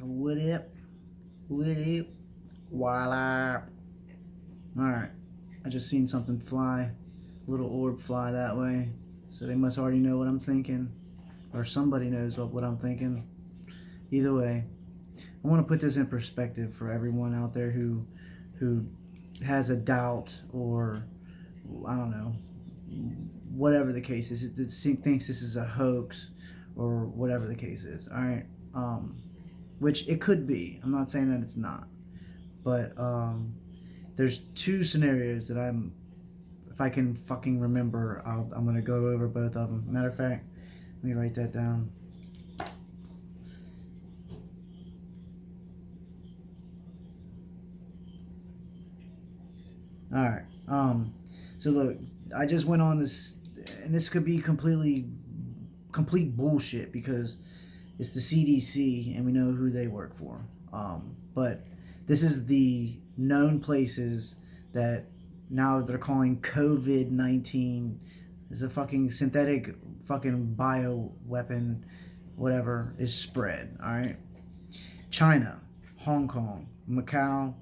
What up? What up? Voila. Alright. I just seen something fly. A little orb fly that way. So they must already know what I'm thinking. Or somebody knows what I'm thinking. Either way. I want to put this in perspective for everyone out there who has a doubt or I don't know, whatever the case is, thinks this is a hoax or whatever the case is. All right, which it could be. I'm not saying that it's not, but there's two scenarios that if I can fucking remember, I'm gonna go over both of them. Matter of fact, let me write that down. All right. So look, I just went on this, and this could be complete bullshit because it's the CDC and we know who they work for. But this is the known places that now they're calling COVID-19 is a fucking synthetic fucking bio weapon, whatever, is spread. All right. China, Hong Kong, Macau,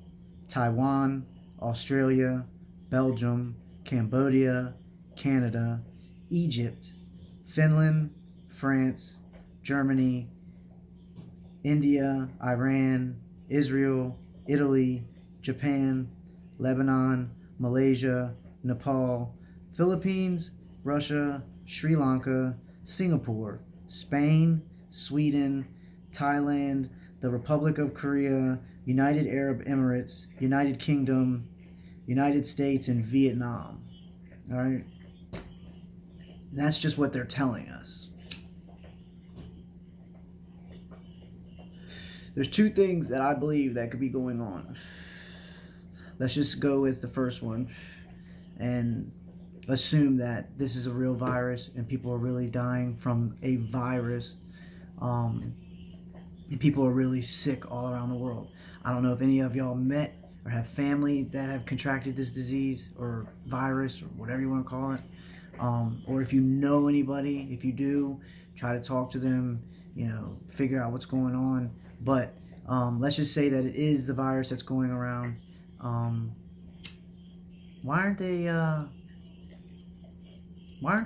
Taiwan, Australia, Belgium, Cambodia, Canada, Egypt, Finland, France, Germany, India, Iran, Israel, Italy, Japan, Lebanon, Malaysia, Nepal, Philippines, Russia, Sri Lanka, Singapore, Spain, Sweden, Thailand, the Republic of Korea, United Arab Emirates, United Kingdom, United States, and Vietnam. All right? And that's just what they're telling us. There's two things that I believe that could be going on. Let's just go with the first one and assume that this is a real virus and people are really dying from a virus. And people are really sick all around the world. I don't know if any of y'all met or have family that have contracted this disease or virus or whatever you want to call it. Or if you know anybody, if you do, try to talk to them, figure out what's going on. But let's just say that it is the virus that's going around. Why aren't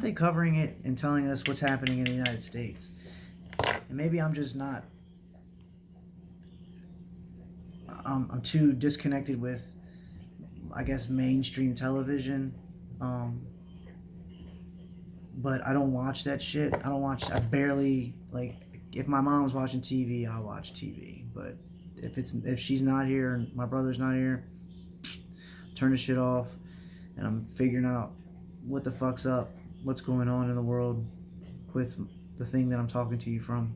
they covering it and telling us what's happening in the United States? And maybe I'm just not. I'm too disconnected with, I guess, mainstream television. But I don't watch that shit. I barely, if my mom's watching TV, I'll watch TV. But if she's not here and my brother's not here, turn the shit off. And I'm figuring out what the fuck's up, what's going on in the world with the thing that I'm talking to you from.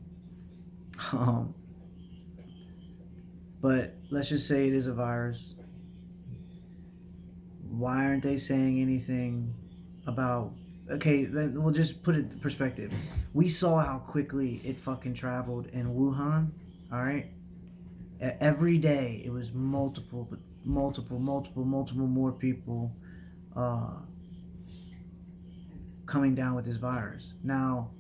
But let's just say it is a virus. Why aren't they saying anything about... Okay, we'll just put it in perspective. We saw how quickly it fucking traveled in Wuhan, alright? Every day, it was multiple more people coming down with this virus. Now,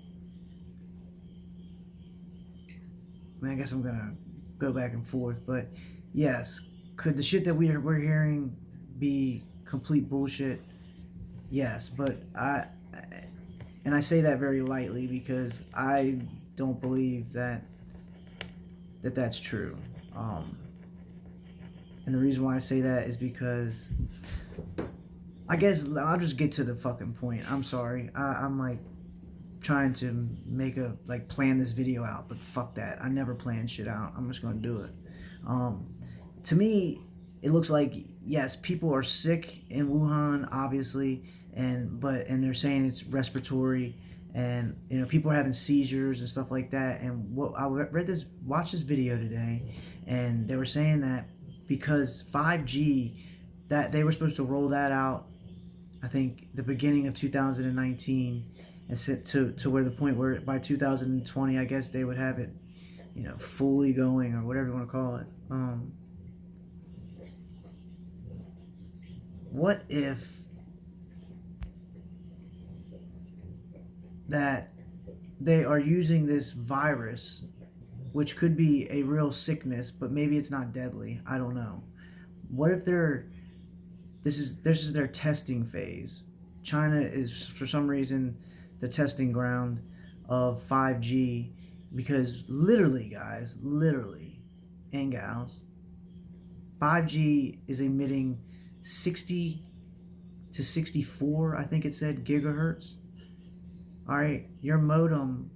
I guess I'm gonna go back and forth, but yes, could the shit that we're hearing be complete bullshit? Yes, but I say that very lightly because I don't believe that's true. And the reason why I say that is because I guess I'll just get to the fucking point. I'm sorry. I'm trying to plan this video out, but fuck that. I never plan shit out. I'm just gonna do it. To me, it looks like, yes, people are sick in Wuhan, obviously, and they're saying it's respiratory, and people are having seizures and stuff like that. And watched this video today, and they were saying that because 5G, that they were supposed to roll that out, I think the beginning of 2019, and set to where the point where by 2020, I guess they would have it, fully going, or whatever you want to call it. What if that they are using this virus which could be a real sickness, but maybe it's not deadly. I don't know. What if this is their testing phase? China is for some reason the testing ground of 5G, because literally, guys, literally, and gals, 5G is emitting 60 to 64, I think it said, gigahertz. All right, your modem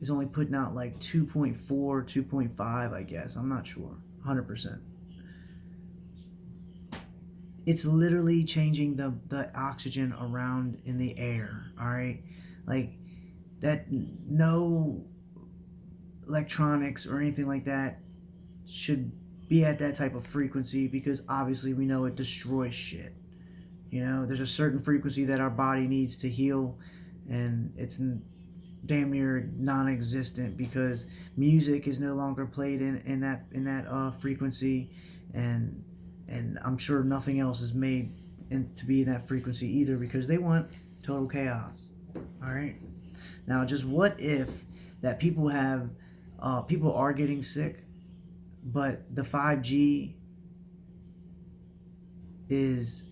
is only putting out like 2.4, 2.5, I guess. I'm not sure, 100%. It's literally changing the oxygen around in the air, all right? Like, that, no electronics or anything like that should be at that type of frequency, because obviously we know it destroys shit. You know, there's a certain frequency that our body needs to heal, and it's damn near non-existent because music is no longer played in that frequency, and I'm sure nothing else is made to be in that frequency either, because they want total chaos. All right. Now, just what if that people are getting sick, but the 5G is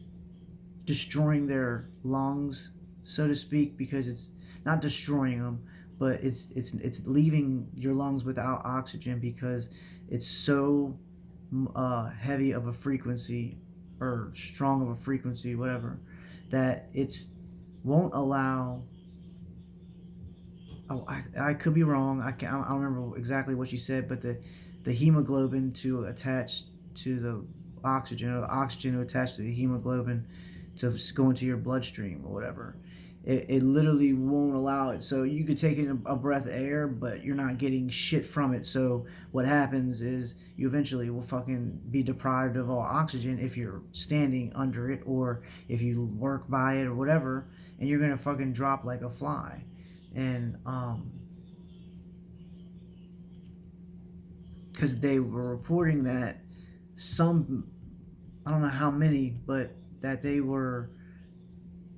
destroying their lungs, so to speak, because it's not destroying them, but it's leaving your lungs without oxygen because it's so heavy of a frequency, or strong of a frequency, whatever, that it's won't allow. Oh, I could be wrong. I don't remember exactly what she said, but the hemoglobin to attach to the oxygen, or the oxygen to attach to the hemoglobin to go into your bloodstream or whatever. It literally won't allow it. So you could take in a breath of air, but you're not getting shit from it. So what happens is you eventually will fucking be deprived of all oxygen if you're standing under it, or if you work by it or whatever, and you're gonna fucking drop like a fly. And because they were reporting that some, I don't know how many, but that they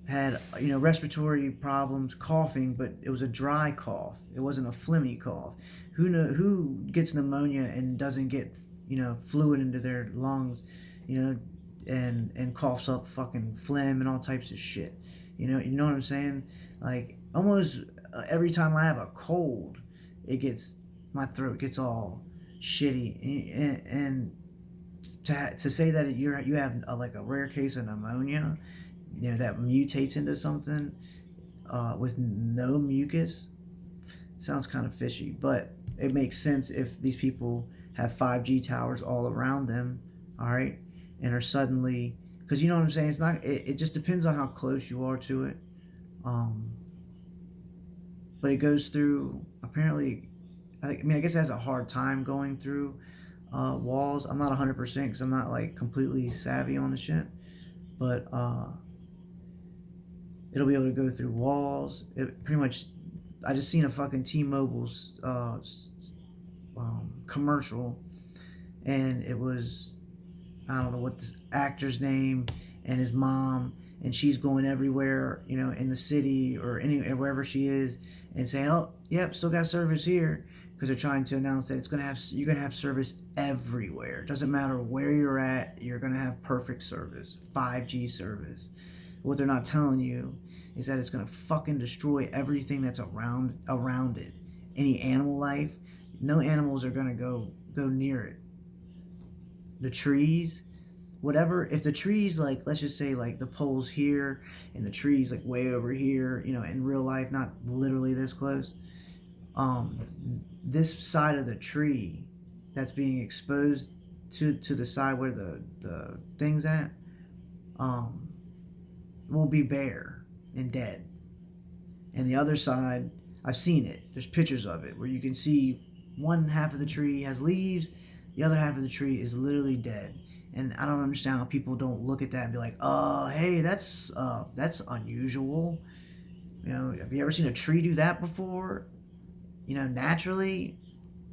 had respiratory problems, coughing, but it was a dry cough. It wasn't a phlegmy cough. Who gets pneumonia and doesn't get fluid into their lungs, and coughs up fucking phlegm and all types of shit. You know what I'm saying? Like, almost every time I have a cold, my throat gets all shitty, and to say that you have like a rare case of pneumonia, that mutates into something with no mucus, sounds kind of fishy. But it makes sense if these people have 5G towers all around them, all right, and are suddenly, because you know what I'm saying, it just depends on how close you are to it. But it goes through, apparently, I guess it has a hard time going through walls. I'm not 100% because I'm not like completely savvy on the shit, but it'll be able to go through walls. It pretty much, I just seen a fucking T-Mobile's commercial, and it was, I don't know what this actor's name, and his mom, and she's going everywhere, in the city or wherever she is, and saying, "Oh, yep, still got service here," because they're trying to announce that you're gonna have service everywhere. It doesn't matter where you're at, you're gonna have perfect service, 5G service. What they're not telling you is that it's gonna fucking destroy everything that's around it. Any animal life, no animals are gonna go near it. The trees, whatever. If the trees, like, let's just say like the pole's here and the trees like way over here, in real life, not literally this close. This side of the tree that's being exposed to the side where the thing's at, will be bare and dead. And the other side, I've seen it. There's pictures of it where you can see one half of the tree has leaves, the other half of the tree is literally dead. And I don't understand how people don't look at that and be like, hey, that's unusual. Have you ever seen a tree do that before? Naturally,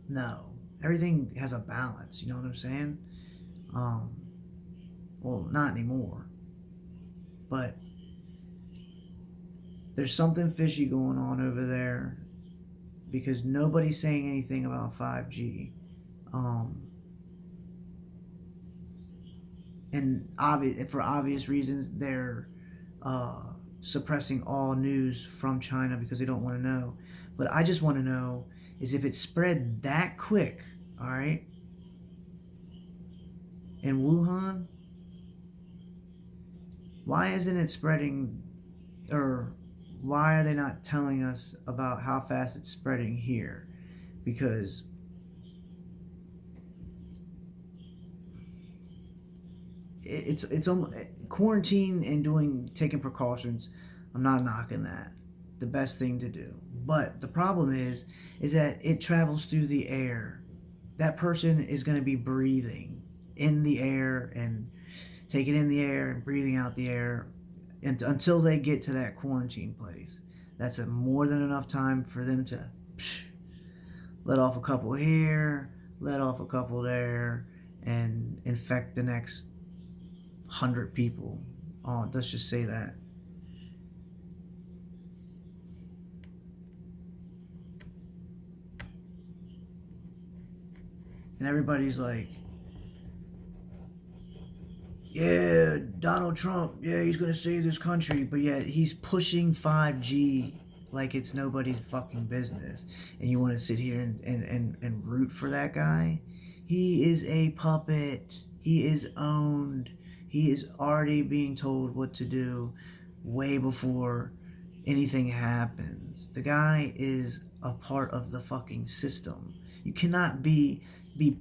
no. Everything has a balance, you know what I'm saying? Well, not anymore. But there's something fishy going on over there because nobody's saying anything about 5G. And for obvious reasons, they're suppressing all news from China because they don't want to know. But I just want to know is if it spread that quick, all right, in Wuhan, why isn't it spreading, or why are they not telling us about how fast it's spreading here? Because it's quarantine and taking precautions. I'm not knocking that. The best thing to do. But the problem is that it travels through the air. That person is going to be breathing in the air and taking in the air and breathing out the air until they get to that quarantine place. That's more than enough time for them to let off a couple here, let off a couple there, and infect the next 100 people. Oh, let's just say that. And everybody's like, yeah, Donald Trump, yeah, he's going to save this country. But yet he's pushing 5G like it's nobody's fucking business. And you want to sit here and root for that guy? He is a puppet. He is owned. He is already being told what to do way before anything happens. The guy is a part of the fucking system. You cannot be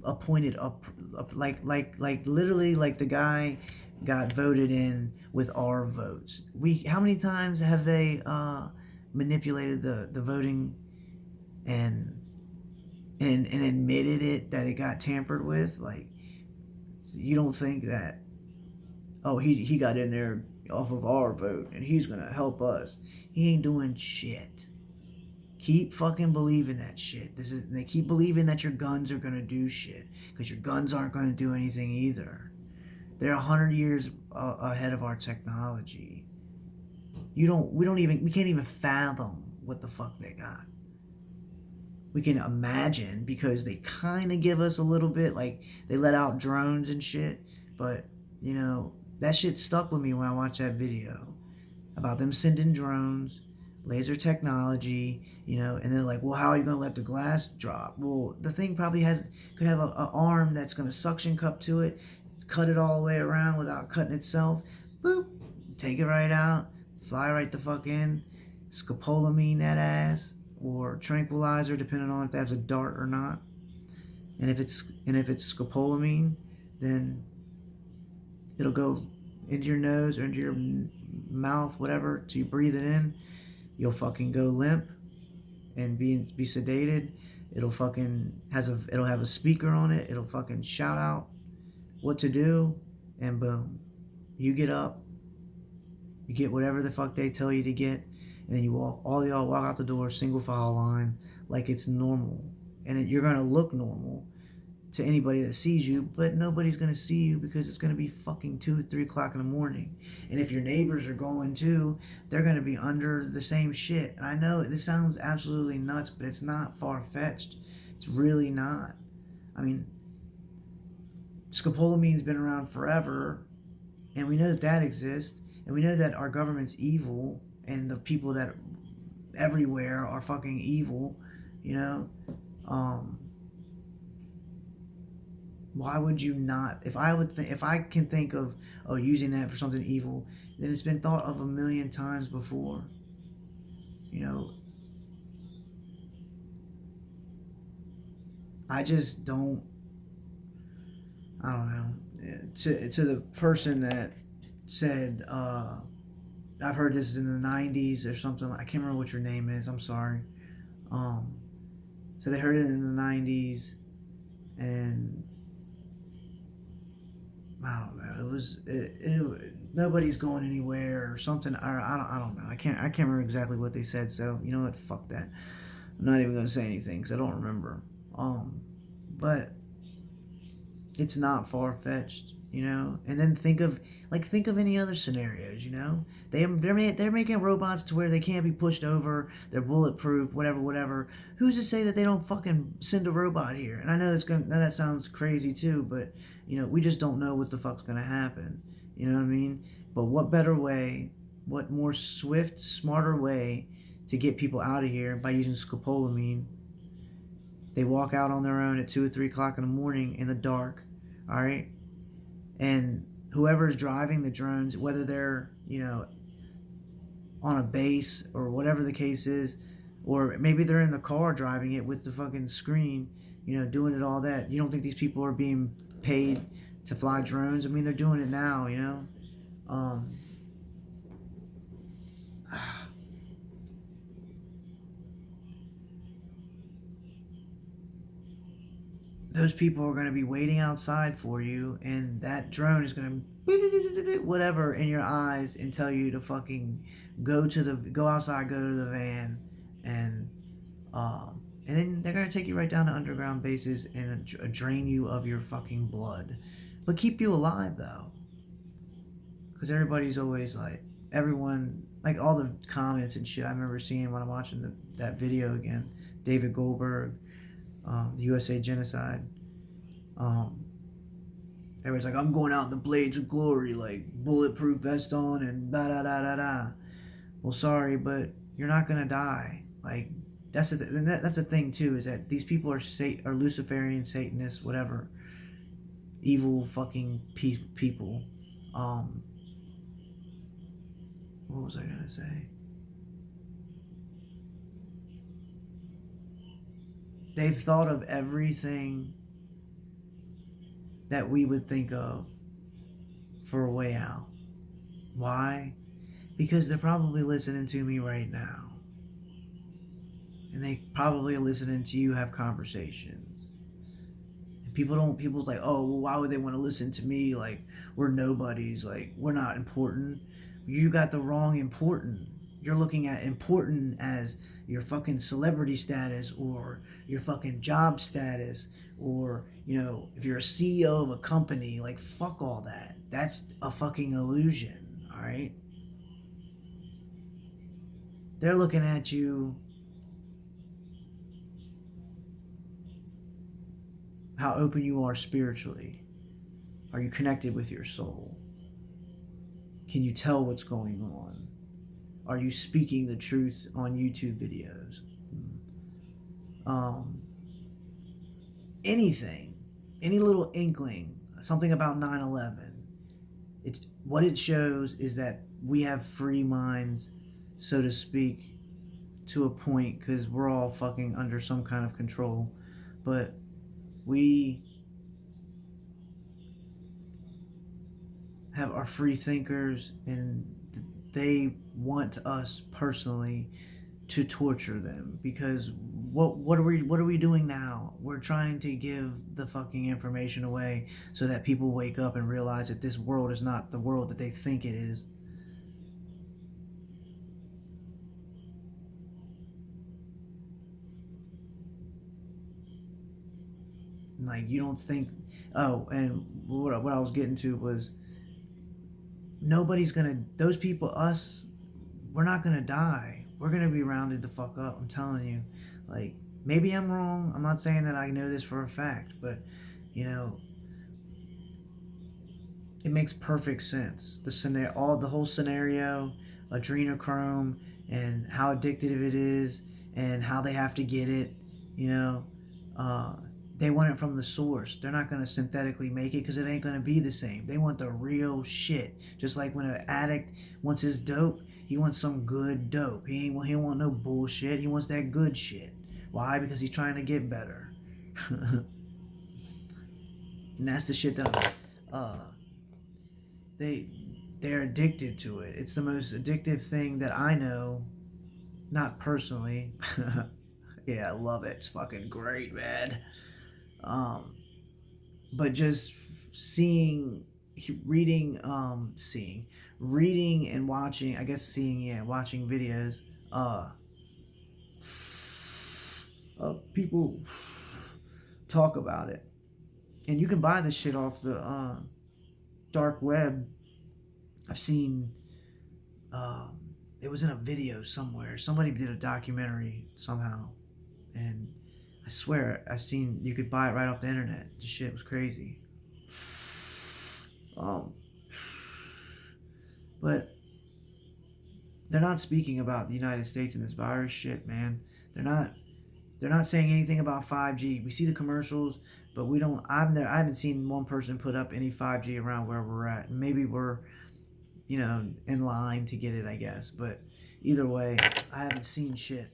appointed up like literally like the guy got voted in with our votes. How many times have they manipulated the voting and admitted it that it got tampered with? Like, you don't think that, oh, he got in there off of our vote and he's gonna help us? He ain't doing shit. Keep fucking believing that shit. They keep believing that your guns are gonna do shit, because your guns aren't gonna do anything either. They're 100 years ahead of our technology. We can't even fathom what the fuck they got. We can imagine because they kind of give us a little bit, like they let out drones and shit, but you know, that shit stuck with me when I watched that video about them sending drones, laser technology, you know, and they're like, well, how are you going to let the glass drop? Well, the thing probably could have an arm that's going to suction cup to it, cut it all the way around without cutting itself. Boop, take it right out, fly right the fuck in, scopolamine that ass, or tranquilizer, depending on if that has a dart or not. And if it's scopolamine, then it'll go into your nose or into your mouth, whatever, till you breathe it in. You'll fucking go limp and be sedated. It'll have a speaker on it. It'll fucking shout out what to do, and boom, you get up, you get whatever the fuck they tell you to get, and then all y'all walk out the door, single file line, like it's normal. And you're gonna look normal to anybody that sees you, but nobody's gonna see you because it's gonna be fucking 2, 3 o'clock in the morning. And if your neighbors are going too, they're gonna be under the same shit. And I know this sounds absolutely nuts, but it's not far-fetched. It's really not. I mean, scopolamine's been around forever, and we know that exists, and we know that our government's evil, and the people that everywhere are fucking evil, you know. Why would you not? If I can think of using that for something evil, then it's been thought of a million times before. You know, I just don't. I don't know. To the person that said, I've heard this in the 90s or something. I can't remember what your name is. I'm sorry. So they heard it in the 90s, and I don't know. Nobody's going anywhere or something. I don't know. I can't remember exactly what they said. So you know what? Fuck that. I'm not even gonna say anything because I don't remember. But it's not far fetched. you know. And then think of any other scenarios, you know. They're making robots to where they can't be pushed over, they're bulletproof, whatever. Who's to say that they don't fucking send a robot here? And I know that sounds crazy too, but you know, we just don't know what the fuck's gonna happen. You know what I mean? But what better way, what more swift, smarter way to get people out of here by using scopolamine? They walk out on their own at 2 or 3 o'clock in the morning in the dark, all right? And whoever is driving the drones, whether they're, you know, on a base or whatever the case is, or maybe they're in the car driving it with the fucking screen, you know, doing it all that. You don't think these people are being paid to fly drones? I mean, they're doing it now, you know? Those people are going to be waiting outside for you, and that drone is going to whatever in your eyes and tell you to fucking go outside, go to the van, and then they're going to take you right down to underground bases and drain you of your fucking blood, but keep you alive though, because everybody's always like, everyone, like all the comments and shit I remember seeing when I'm watching that video again, David Goldberg, the USA genocide. Everybody's like, I'm going out in the blades of glory, like bulletproof vest on and da da da da da. Well, sorry, but you're not gonna die. Like that's the thing too, is that these people are Luciferian, Satanists, whatever, evil fucking people. What was I gonna say? They've thought of everything that we would think of for a way out. Why? Because they're probably listening to me right now. And they probably are listening to you have conversations. And people's like, oh, well, why would they want to listen to me? Like, we're nobodies. Like, we're not important. You got the wrong important. You're looking at important as your fucking celebrity status or your fucking job status, or, you know, if you're a CEO of a company. Like, fuck all that. That's a fucking illusion, all right? They're looking at you, how open you are spiritually. Are you connected with your soul? Can you tell what's going on? Are you speaking the truth on YouTube videos? Anything, any little inkling, something about 9/11. What it shows is that we have free minds, so to speak, to a point, because we're all fucking under some kind of control. But we are free thinkers, and they want us personally to torture them, because what are we doing now? We're trying to give the fucking information away so that people wake up and realize that this world is not the world that they think it is. Like, you don't think, oh, and what I was getting to was, those people, us, we're not gonna die. We're gonna be rounded the fuck up, I'm telling you. Like, maybe I'm wrong. I'm not saying that I know this for a fact, but, you know, it makes perfect sense. The whole scenario, adrenochrome, and how addictive it is, and how they have to get it, you know, they want it from the source. They're not going to synthetically make it, because it ain't going to be the same. They want the real shit. Just like when an addict wants his dope, he wants some good dope. He don't want no bullshit. He wants that good shit. Why? Because he's trying to get better. And that's the shit that they're addicted to it. It's the most addictive thing that I know. Not personally. Yeah, I love it. It's fucking great, man. But just reading and watching, I guess watching videos of people talk about it. And you can buy this shit off the dark web, I've seen. It was in a video somewhere. Somebody did a documentary somehow, and I swear I seen you could buy it right off the internet. The shit was crazy. Um, but they're not speaking about the United States and this virus shit, man. They're not. They're not saying anything about 5G. We see the commercials, but we don't. I haven't seen one person put up any 5G around where we're at. Maybe we're, in line to get it, I guess. But either way, I haven't seen shit.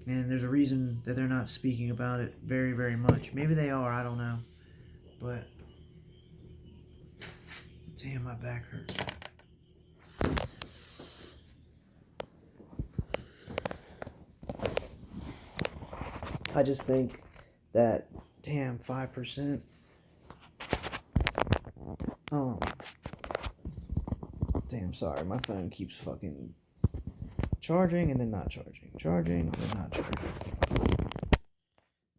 And there's a reason that they're not speaking about it very, very much. Maybe they are. I don't know. But damn, my back hurts. I just think that, damn, 5%. Damn, sorry, my phone keeps fucking charging and then not charging. Charging and then not charging.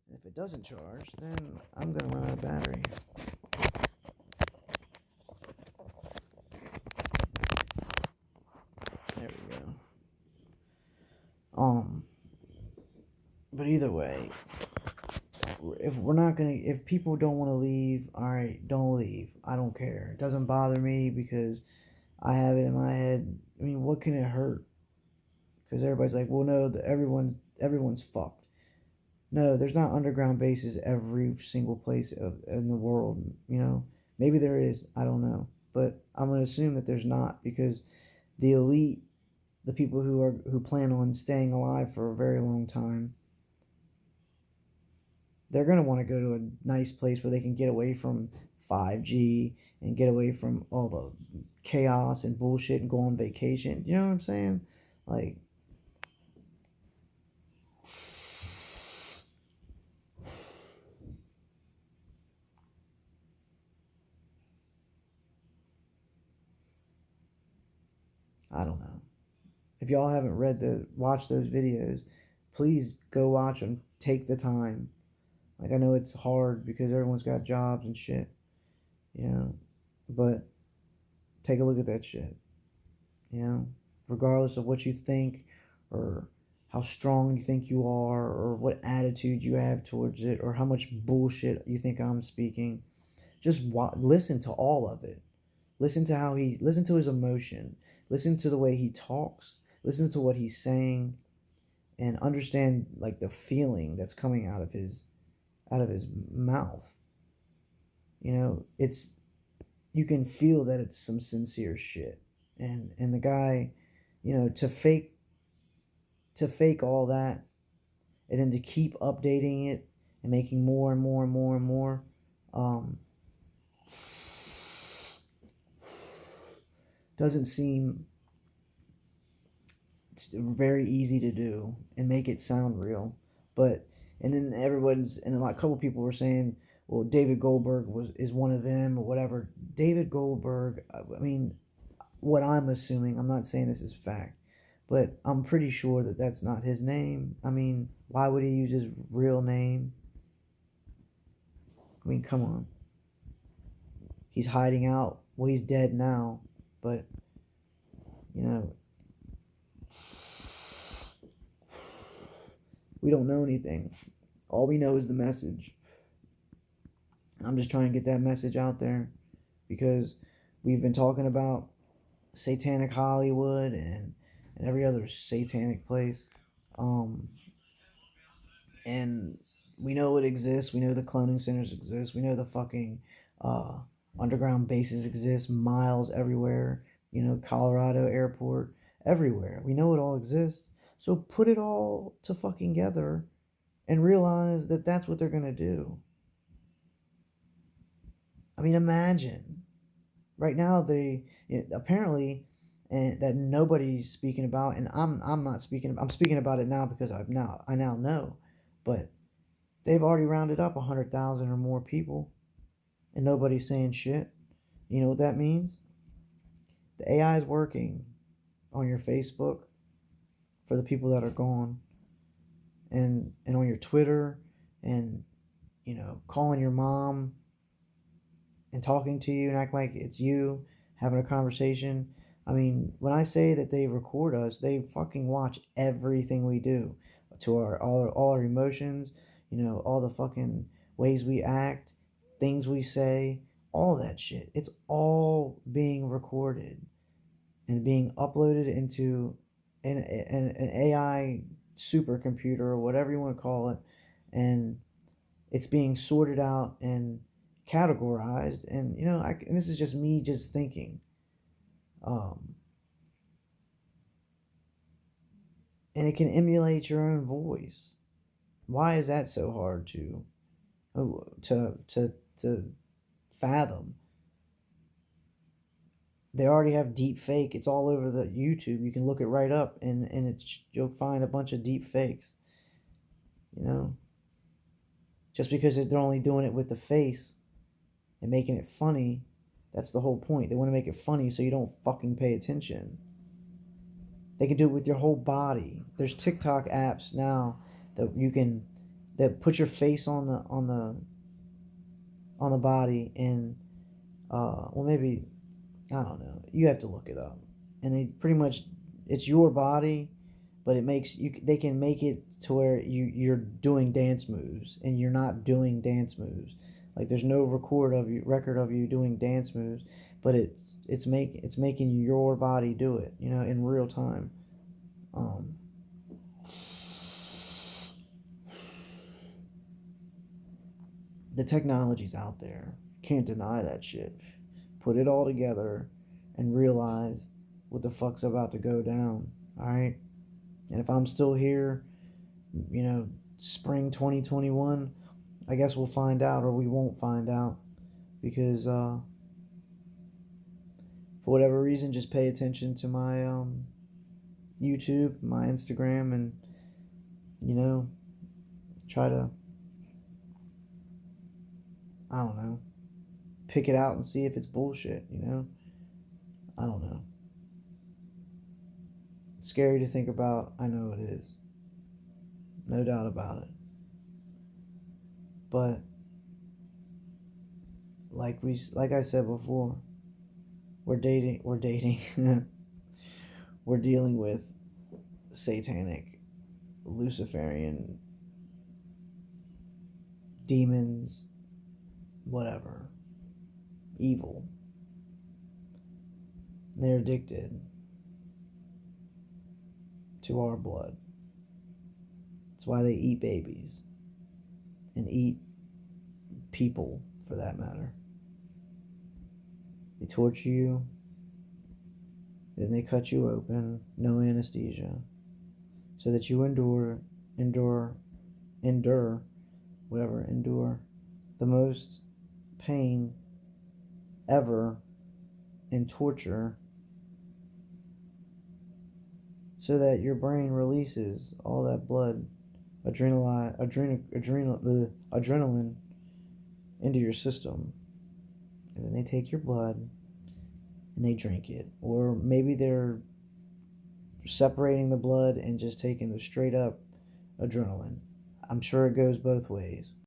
And if it doesn't charge, then I'm gonna run out of battery. There we go. But either way, if people don't want to leave, alright, don't leave. I don't care. It doesn't bother me because I have it in my head. I mean, what can it hurt? Because everybody's like, well, no, everyone's fucked. No, there's not underground bases every single place in the world, Maybe there is, I don't know. But I'm going to assume that there's not, because the elite, the people who plan on staying alive for a very long time, they're going to want to go to a nice place where they can get away from 5G and get away from all the chaos and bullshit and go on vacation. You know what I'm saying? Like, I don't know. If y'all haven't watched those videos, please go watch them. Take the time. Like, I know it's hard because everyone's got jobs and shit, but take a look at that shit, regardless of what you think or how strong you think you are or what attitude you have towards it or how much bullshit you think I'm speaking. Just listen to all of it. Listen to his emotion. Listen to the way he talks. Listen to what he's saying, and understand like the feeling that's coming out of his mouth. You can feel that it's some sincere shit. And the guy, to fake all that and then to keep updating it and making more and more and more and more, doesn't seem very easy to do and make it sound real. And then a couple people were saying, well, David Goldberg is one of them or whatever. David Goldberg, I mean, what I'm assuming, I'm not saying this is fact, but I'm pretty sure that that's not his name. I mean, why would he use his real name? I mean, come on. He's hiding out. Well, he's dead now, but, we don't know anything. All we know is the message. I'm just trying to get that message out there because we've been talking about satanic Hollywood and every other satanic place. And we know it exists. We know the cloning centers exist. We know the fucking underground bases exist, miles everywhere. Colorado airport, everywhere. We know it all exists. So put it all to fucking together and realize that that's what they're going to do. I mean, imagine. Right now, apparently, and that nobody's speaking about, and I'm not speaking. I'm speaking about it now because I now know, but they've already rounded up 100,000 or more people, and nobody's saying shit. You know what that means? The AI is working on your Facebook for the people that are gone, and on your Twitter, and calling your mom and talking to you and act like it's you having a conversation. I mean, when I say that they record us, they fucking watch everything we do, to all our emotions, all the fucking ways we act, things we say, all that shit. It's all being recorded and being uploaded into an AI supercomputer or whatever you want to call it, and it's being sorted out and categorized. And and this is just me just thinking, um, and it can emulate your own voice. Why is that so hard to fathom? They already have deep fake. It's all over the YouTube. You can look it right up, and you'll find a bunch of deep fakes. Just because they're only doing it with the face and making it funny, that's the whole point. They want to make it funny so you don't fucking pay attention. They can do it with your whole body. There's TikTok apps now that put your face on the body, and well, maybe, I don't know. You have to look it up. And they pretty much, it's your body, but it makes you. They can make it to where you're doing dance moves and you're not doing dance moves. Like there's no record of you doing dance moves, but it's making your body do it, in real time. The technology's out there. Can't deny that shit. Put it all together and realize what the fuck's about to go down. All right. And if I'm still here, spring 2021, I guess we'll find out, or we won't find out, because for whatever reason, just pay attention to my YouTube, my Instagram, and try to, I don't know, pick it out and see if it's bullshit. I don't know. It's scary to think about. I know it is. No doubt about it. But like I said before, we're dating we're dealing with satanic, Luciferian demons, whatever, evil. They're addicted to our blood. That's why they eat babies and eat people, for that matter. They torture you, then they cut you open, no anesthesia, so that you endure the most pain ever and torture, so that your brain releases all that blood, adrenaline into your system. And then they take your blood and they drink it. Or maybe they're separating the blood and just taking the straight up adrenaline. I'm sure it goes both ways.